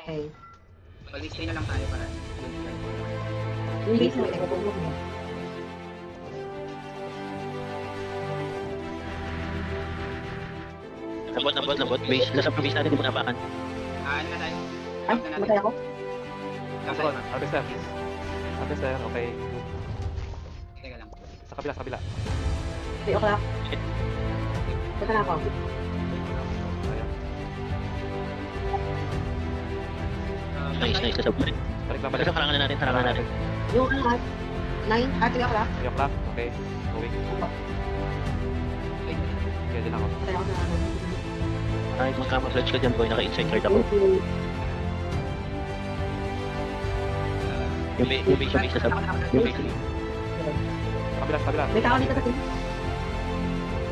Okay. Mag-stay na lang tayo para Yung base mo, ipapulog mo. Labot. Base. Lasap ng base natin, di mo napakan. ano na tayo? Ay, matay ako. Kaso, harvester. Harvester, okay. Teka lang. Sa kabila. Okay, okay lang. Punta na ako. Ayan. Nice. Lasap mo rin. Balik lang. Lasap, harangan na natin. Yung ano lahat? 9? Ah, 3 ako lang. Ayok lang. Okay. Going. Kaya din ako. Matay ako na ano. Kahit magkama-fledge ka dyan, boy, naka-inside card ako. Yung base lasap. Yung base. Sa kabila. May tao dito sa team.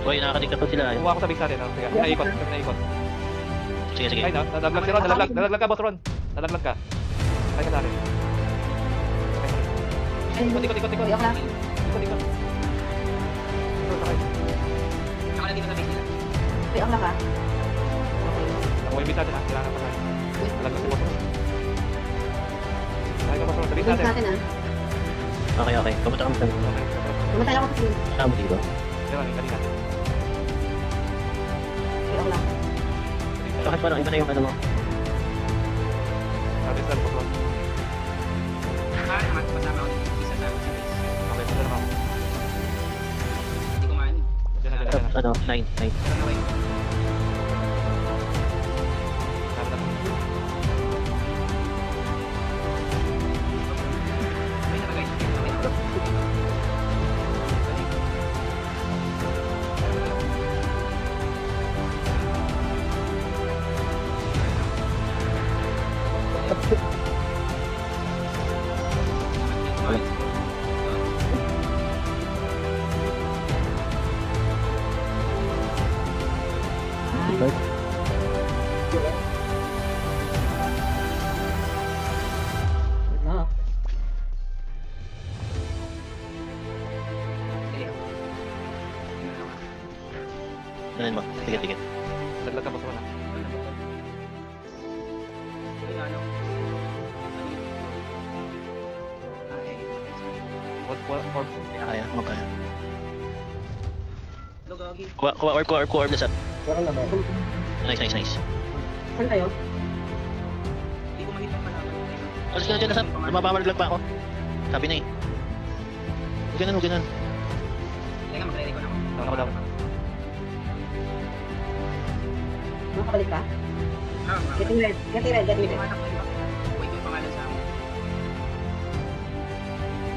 Boy, nakakatignan pa sila. Kuha ako sa base natin. Sige, naikot. Sige. Ay, nalaglag si Ron. Nalaglag ka, boss Ron. Nalaglag ka. Ay ka natin. Ikot. Okay, ako lang. Ikot. Sakay. Ako na dito sa base nila. Okay, ako lang ha. Ako yung base natin ha. Kailangan pa tayo. Nalaglag si boss Ron. Ay ka, boss Ron. Sa base Base natin. natin ha. Okay. Kamusta kami sa Matay ako sa team. kasama dito? Ron, kanina. Okay, ako lang. Bakit parang iba na yung ano mo? Harvester, boss Ron. Naman, pasama ako dito. Isa sa base. Okay, punta naman ako. Hindi ko maano. Diyan na. Ano, 9. Pero naway. Wait na ba guys? Wala. Ano mo? Sige. Nalaglag ka, boss Ron. What? Kaya. Logagi. Kuha orb lasap. Wala naman. Nice. Saan kayo? Hindi ko makita pa naman. Alis ka na dyan lasap. Mapapalag pa ako. Sabi na eh. Huwag ganun. Teka, magre-record ako. Ako lang. Makakabalik ka? Getting red. Hindi ko matak ko yun. Wait yung pangalan sa amin.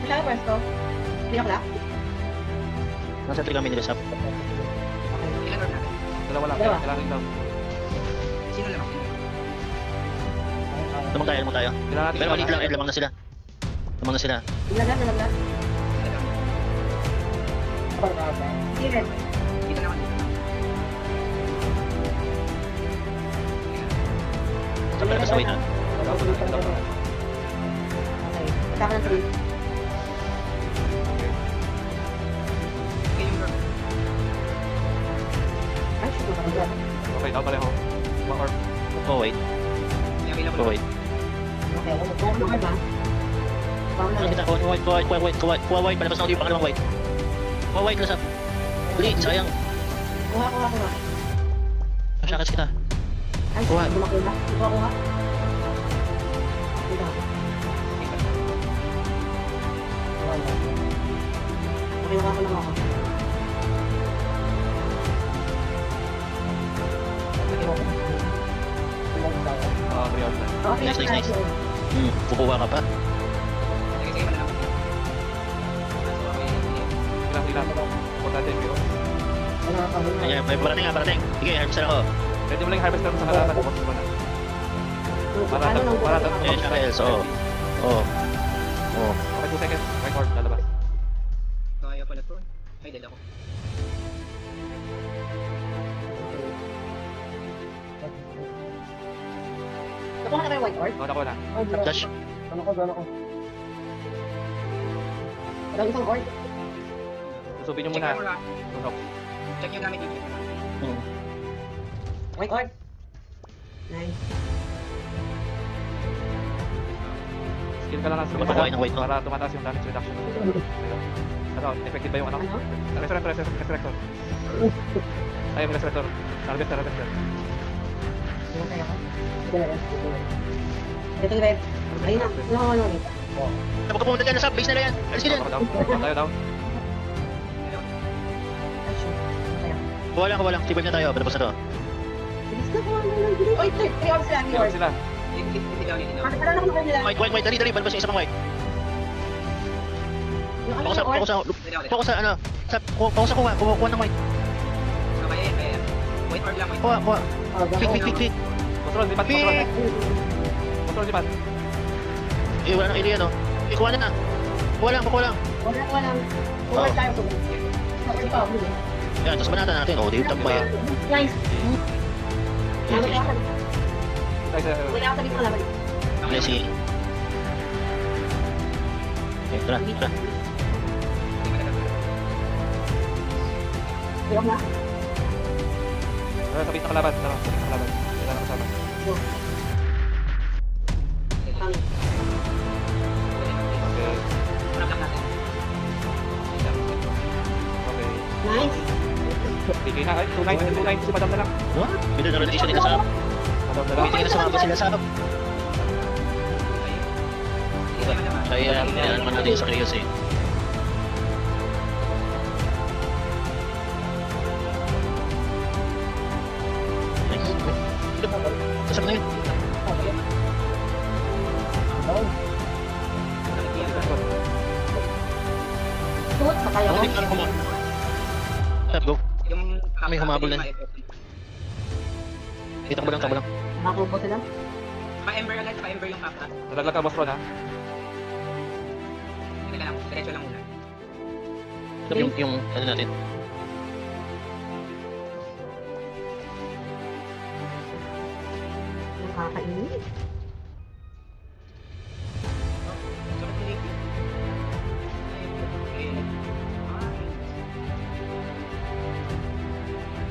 Saan ka pwesto? Hindi ako lang? Nasa tree kami ni lasap. Okay. Ilan order natin? Dalawa lang. Dalawa. Kailangan lang. Sino lang ako? Lamang tayo. Pero maliit lang, lamang na sila. Nalaglag. Hindi red. Dito naman. Tapos wait ha. Okay. Kasama ng 3. Okay, yung girl. Ay, shoot. Makakabalik. Okay, daw pareho. One orb. Oh wait. Hindi available. Okay, ako na ba? Paano na Ano rin? kita? Kuha white. Palabas na ulit yung pangalawang white. Kuha white lasap. Ulit, sayang. Kuha. Masyakas kita. Ay, Kuha. kuha. Dito ako. Okay, wala lang ako. Three orb na. Okay, Nice. Kukuha ka pa. Sige, malalaman. Ilang. Importante yung orb. Wala ka. Ayan, may parating. Sige, harvest ako. Pwede mo lang harvester sa halaman. Boss Ron. Para Eh, Charles, oo. Okay, 2 seconds. Right orb, lalabas. Kaya pala to. Ay, dead ako. Nakuha na kayo white orb? Nakuha na. Flash. Wala isang orb. Susubin nyo Check muna. your rock. Tunok. Check yung gamit dito. White orb. Nice. Kill ka lang ng Huwag kukuhain ng white, no? para tumataas yung damage reduction. Ayun. Ano, effective ba yung ano? Resurrector. Ay, may resurrector. Harvester. Namatay ako. Ito yung red. Ayun na. No. Huwag ka pumunta dyan, nasa base nila yan. Alis ka dyan. Tayo down. Ay, shoot. Namatay ako. Kuha lang. Tibag na tayo. Patapos na to. Bilis na kuha na lang. Oy, 3 hours sila. Meron sila. Hindi down. Ano na kung nila? White. Dali. Balabas yung isa pang white. Yung ano Focus yung orb? sa ano. Focus sa kuha ng white. Kaya. White orb lang. Kuha. Oh, Pick. Control, lipat. Control, lipat. Eh, wala nang area, no? Eh, kuha na. Kuha lang. Walang. Kuha tayo po. Ito. Yan, tapos banatan natin. Oh, di tambay yan. Nice. Namatay ako. Tayo sa... Wala ako dito laban. Let's see. Okay, tara. Ayok na. Sabit na kalaban. Kailangan kasama. Okay. Nice. Bigay na. Ay, 2-9. Si Madam na lang. What? Bida na rotation nila sa... Madam na lang. Bitigil na sumabot sila sa... Kaya, kailangan naman natin sa Krios eh. Nice. Kasama na yun. Shoot, patay ako. Bakit parang kumon? Tap, go. May humabol na. Kitang mo lang. Nakupo sila. Pa-ember yung kapta. Nalaglag ka, Boss Ron, ha? Teka lang, diretso lang muna. Tap, yung ano natin. Nakakainit. Sarap ng lady.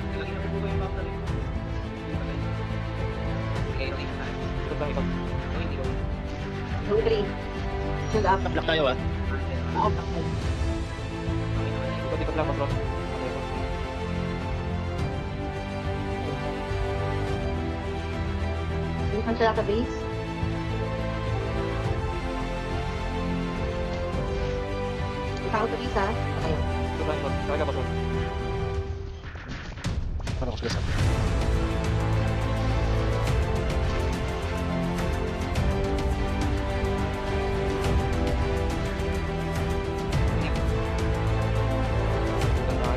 Nalagyan na po yung kapta rin. Okay, rotate tayo. Ikot lang, ikot. Hindi ko. Yung 3. Shoot up. Tap, lock tayo ah. Ako patay. Ikot lang, Boss Ron. Okay, ikot. Yung kan sila sa base. Ikaw sa base ha. Patay ako. Ikot lang, ikot. Talaga, Boss Ron. Parang ako sa Ikot lang.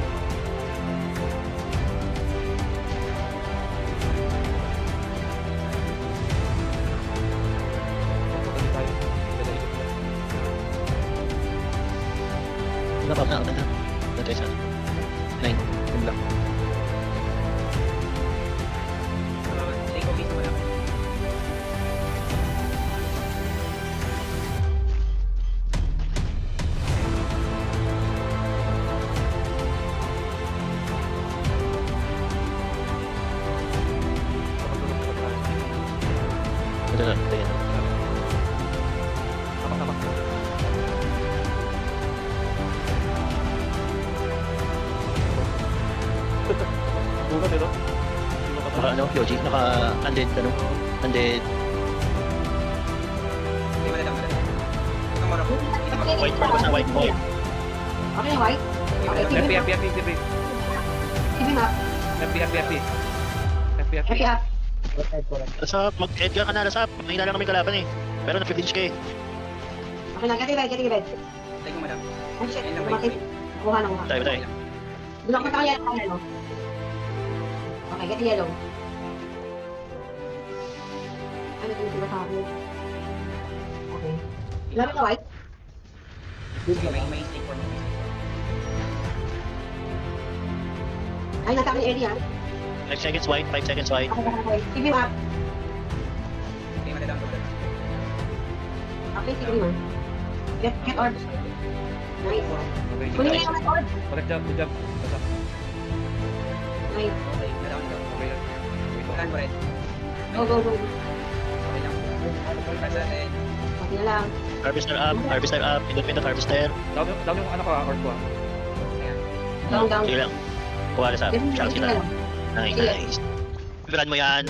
Ikot lang tayo. Ikot lang. Napap na. Dati sa 9. Yun lang. Take okay sa wala. Ito na. Ito yan. Tapak. Bunod, ito. Naka ano, Yoji, naka undead ano, undead Hindi mo nadam. Ito mo rin. white, palabas na white. Okay, white. Okay, keep him up. Keep him up. Happy up. Lasap, mag-Edgar ka na, Lasap. Mahina lang kami kalaban eh. Pero na-flinch ka eh. Okay na, get in bed. Take mo madam. Oh shit, tumatik. Kuha na kuha. Tayo. Doon ako sa yellow. Okay, get yellow. Ano din sila sa akin? Okay. Laro ka white? May stake for me. Ay, nasa akin area. 5 seconds white, 5 seconds white. Okay. Keep him up. Okay, madam. Okay, sige naman. Get orb. Nice. Okay, Kunin niya yung orb. correct job, good job. Basta. Nice. Okay, madam. Okay yan. Plan mo rin. Go. Okay lang. Para sa atin. Hindi na lang. Harvester up, harvester up. Pindot pindot harvester. Down yung ano ko, orb ko. Ayan. Down, down. Sige lang. Kuha na sa shock Sige sila. lang. Nice, Sige. nice. Bibiran mo yan.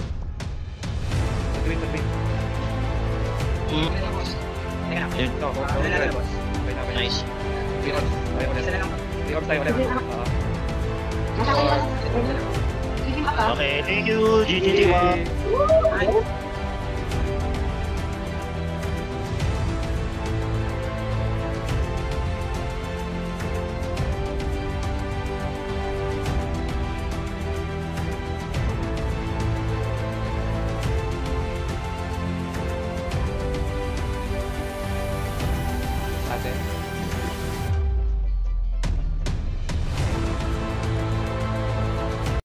Mag-win, mag-win. Teka na. Yun. No, Wala na lang, boss. Okay na, okay na. Nice. 3 orbs. Tayo ulit. Isa na lang. 3 orbs tayo ulit. Oo. Nasa akin lang. Give him up, ah. Okay, thank you. GGG. Ay,